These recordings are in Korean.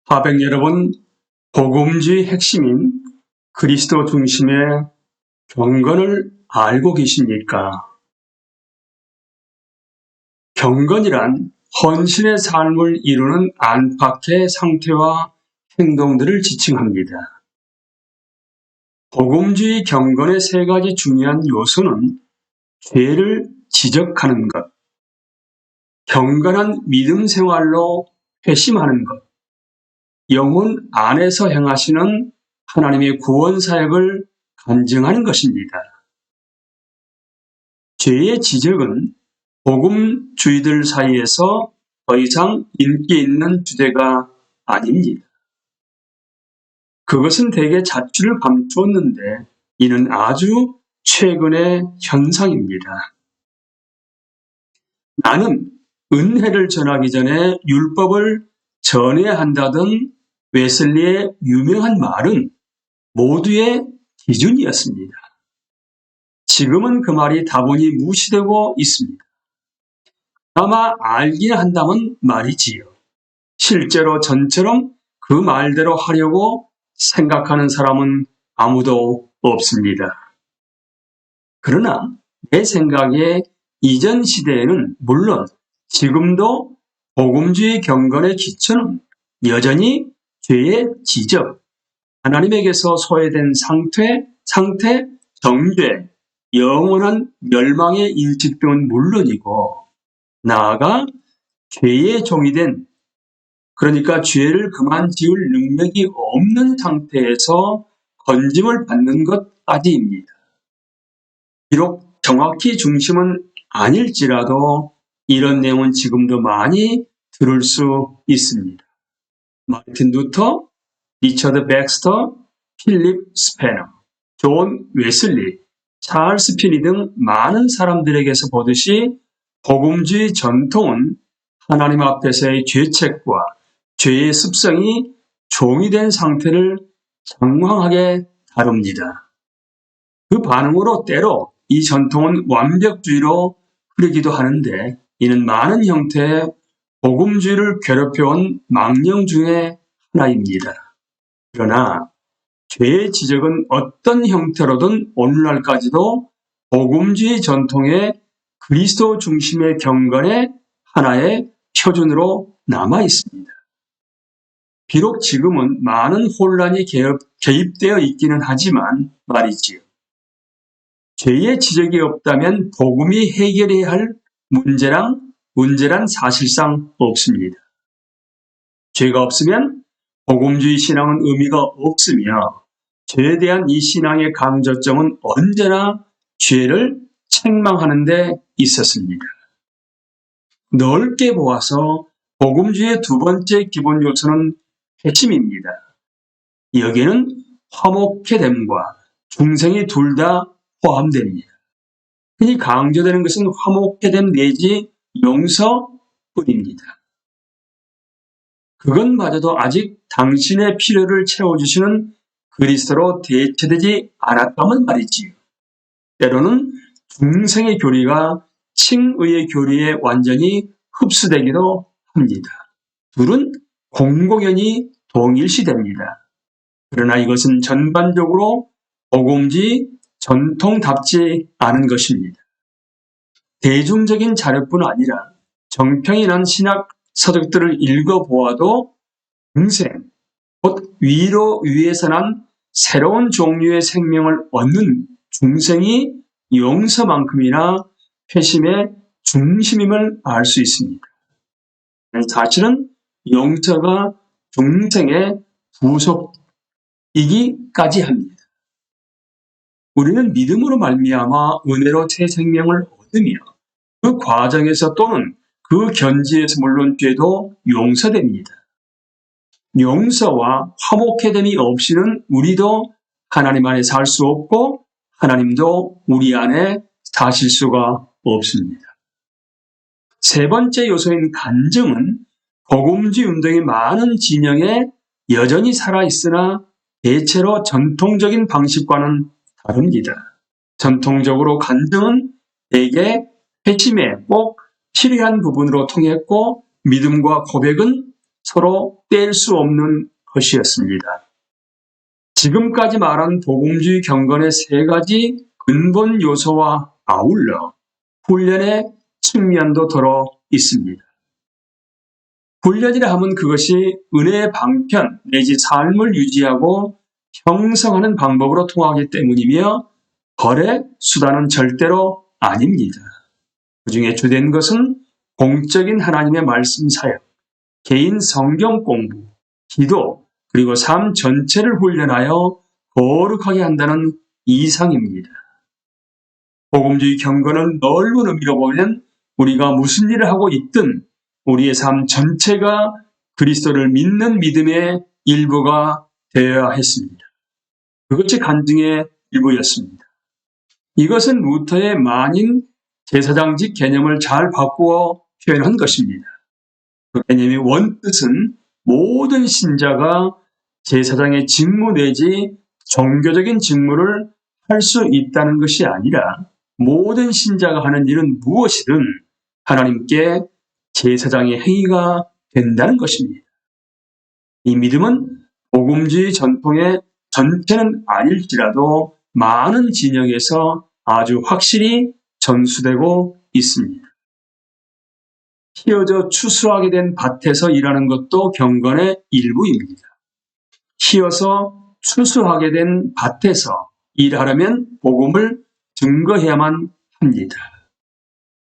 하백 여러분, 복음주의 핵심인 그리스도 중심의 경건을 알고 계십니까? 경건이란 헌신의 삶을 이루는 안팎의 상태와 행동들을 지칭합니다. 복음주의 경건의 세 가지 중요한 요소는 죄를 지적하는 것, 경건한 믿음 생활로 회심하는 것, 영혼 안에서 행하시는 하나님의 구원 사역을 간증하는 것입니다. 죄의 지적은 복음주의들 사이에서 더 이상 인기 있는 주제가 아닙니다. 그것은 대개 자취를 감추었는데 이는 아주 최근의 현상입니다. 나는 은혜를 전하기 전에 율법을 전해야 한다던 웨슬리의 유명한 말은 모두의 기준이었습니다. 지금은 그 말이 다분히 무시되고 있습니다. 아마 알긴 한다면 말이지요. 실제로 전처럼 그 말대로 하려고 생각하는 사람은 아무도 없습니다. 그러나 내 생각에 이전 시대에는 물론 지금도 복음주의 경건의 기초는 여전히 죄의 지적, 하나님에게서 소외된 상태, 정죄, 영원한 멸망의 인식 등은 물론이고 나아가 죄의 종이 된, 그러니까 죄를 그만 지을 능력이 없는 상태에서 건짐을 받는 것까지입니다. 비록 정확히 중심은 아닐지라도 이런 내용은 지금도 많이 들을 수 있습니다. 마르틴 루터, 리처드 백스터, 필립 스패너, 존 웨슬리, 찰스 피니 등 많은 사람들에게서 보듯이 복음주의 전통은 하나님 앞에서의 죄책과 죄의 습성이 종이 된 상태를 장황하게 다룹니다. 그 반응으로 때로 이 전통은 완벽주의로 흐르기도 하는데 이는 많은 형태의 복음주의를 괴롭혀온 망령 중의 하나입니다. 그러나 죄의 지적은 어떤 형태로든 오늘날까지도 복음주의 전통의 그리스도 중심의 경건의 하나의 표준으로 남아 있습니다. 비록 지금은 많은 혼란이 개입되어 있기는 하지만 말이지요. 죄의 지적이 없다면 복음이 해결해야 할 문제란 사실상 없습니다. 죄가 없으면 복음주의 신앙은 의미가 없으며 죄에 대한 이 신앙의 강조점은 언제나 죄를 책망하는 데 있었습니다. 넓게 보아서 복음주의의 두 번째 기본 요소는 회심입니다. 여기에는 화목케 됨과 중생이 둘 다 포함됩니다. 흔히 강조되는 것은 화목케 됨 내지 용서뿐입니다. 그것마저도 아직 당신의 필요를 채워주시는 그리스도로 대체되지 않았다면 말이지요. 때로는 중생의 교리가 칭의의 교리에 완전히 흡수되기도 합니다. 둘은 공공연히 동일시됩니다. 그러나 이것은 전반적으로 복음주의 전통답지 않은 것입니다. 대중적인 자료뿐 아니라 정평이 난 신학 서적들을 읽어보아도 중생, 곧 위로 위에서 난 새로운 종류의 생명을 얻는 중생이 용서만큼이나 회심의 중심임을 알 수 있습니다. 사실은 용서가 중생의 부속이기까지 합니다. 우리는 믿음으로 말미암아 은혜로 새 생명을 얻으며 그 과정에서 또는 그 견지에서 물론 죄도 용서됩니다. 용서와 화목해됨이 없이는 우리도 하나님 안에 살 수 없고 하나님도 우리 안에 사실 수가 없습니다. 세 번째 요소인 간증은 복음주의 운동의 많은 진영에 여전히 살아있으나 대체로 전통적인 방식과는 다릅니다. 전통적으로 간증은 대개 회심에 꼭 필요한 부분으로 통했고 믿음과 고백은 서로 뗄 수 없는 것이었습니다. 지금까지 말한 복음주의 경건의 세 가지 근본 요소와 아울러 훈련의 측면도 들어 있습니다. 훈련이라 하면 그것이 은혜의 방편 내지 삶을 유지하고 형성하는 방법으로 통하기 때문이며 거래 수단은 절대로 아닙니다. 그 중에 주된 것은 공적인 하나님의 말씀 사역, 개인 성경 공부, 기도, 그리고 삶 전체를 훈련하여 거룩하게 한다는 이상입니다. 복음주의 경건을 넓은 의미로 보면 우리가 무슨 일을 하고 있든 우리의 삶 전체가 그리스도를 믿는 믿음의 일부가 되어야 했습니다. 그것이 간증의 일부였습니다. 이것은 루터의 만인 제사장직 개념을 잘 바꾸어 표현한 것입니다. 그 개념의 원뜻은 모든 신자가 제사장의 직무 내지 종교적인 직무를 할 수 있다는 것이 아니라 모든 신자가 하는 일은 무엇이든 하나님께 제사장의 행위가 된다는 것입니다. 이 믿음은 복음주의 전통의 전체는 아닐지라도 많은 진영에서 아주 확실히 전수되고 있습니다. 키워져 추수하게 된 밭에서 일하는 것도 경건의 일부입니다. 키워서 추수하게 된 밭에서 일하려면 복음을 증거해야만 합니다.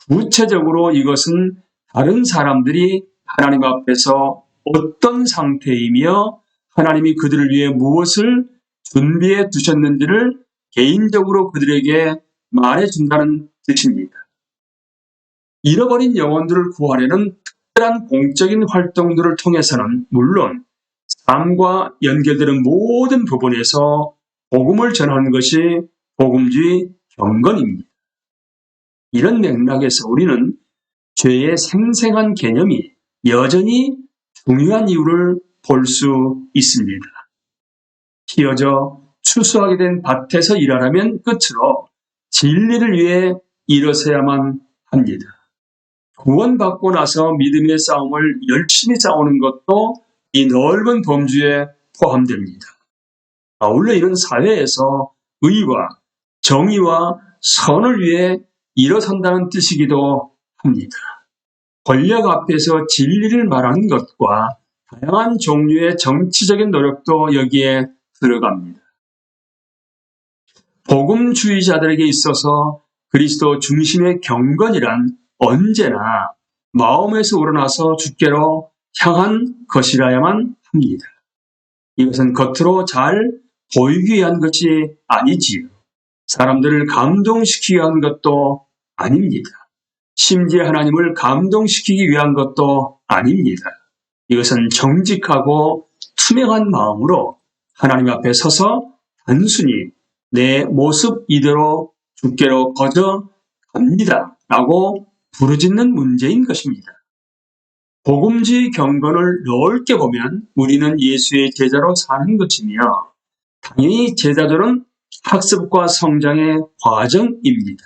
구체적으로 이것은 다른 사람들이 하나님 앞에서 어떤 상태이며 하나님이 그들을 위해 무엇을 준비해 두셨는지를 개인적으로 그들에게 말해준다는 뜻입니다. 잃어버린 영혼들을 구하려는 특별한 공적인 활동들을 통해서는 물론 삶과 연결되는 모든 부분에서 복음을 전하는 것이 복음주의 경건입니다. 이런 맥락에서 우리는 죄의 생생한 개념이 여전히 중요한 이유를 볼 수 있습니다. 키워져 추수하게 된 밭에서 일하려면 끝으로 진리를 위해 일어서야만 합니다. 구원받고 나서 믿음의 싸움을 열심히 싸우는 것도 이 넓은 범주에 포함됩니다. 아울러 이런 사회에서 의와 정의와 선을 위해 일어선다는 뜻이기도 합니다. 권력 앞에서 진리를 말하는 것과 다양한 종류의 정치적인 노력도 여기에 들어갑니다. 복음주의자들에게 있어서 그리스도 중심의 경건이란 언제나 마음에서 우러나서 주께로 향한 것이라야만 합니다. 이것은 겉으로 잘 보이기 위한 것이 아니지요. 사람들을 감동시키기 위한 것도 아닙니다. 심지어 하나님을 감동시키기 위한 것도 아닙니다. 이것은 정직하고 투명한 마음으로 하나님 앞에 서서 단순히 내 모습 이대로 주께로 거저 갑니다 라고 부르짖는 문제인 것입니다. 복음주의 경건을 넓게 보면 우리는 예수의 제자로 사는 것이며 당연히 제자들은 학습과 성장의 과정입니다.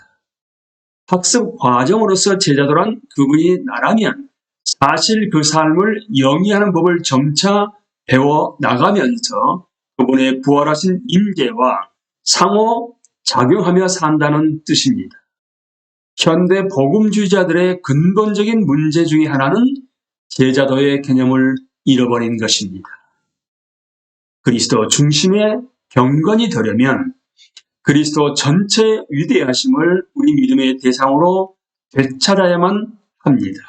학습 과정으로서 제자들은 그분이 나라면 사실 그 삶을 영위하는 법을 점차 배워 나가면서 그분의 부활하신 임재와 상호 작용하며 산다는 뜻입니다. 현대 복음주의자들의 근본적인 문제 중에 하나는 제자도의 개념을 잃어버린 것입니다. 그리스도 중심의 경건이 되려면 그리스도 전체의 위대하심을 우리 믿음의 대상으로 되찾아야만 합니다.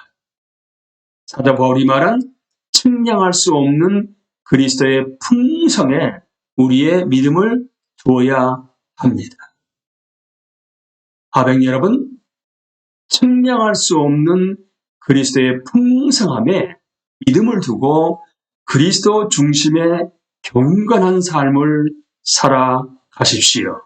사도 바울이 말한 측량할 수 없는 그리스도의 풍성에 우리의 믿음을 두어야 합니다. 하백 여러분, 측량할 수 없는 그리스도의 풍성함에 믿음을 두고 그리스도 중심의 경건한 삶을 살아가십시오.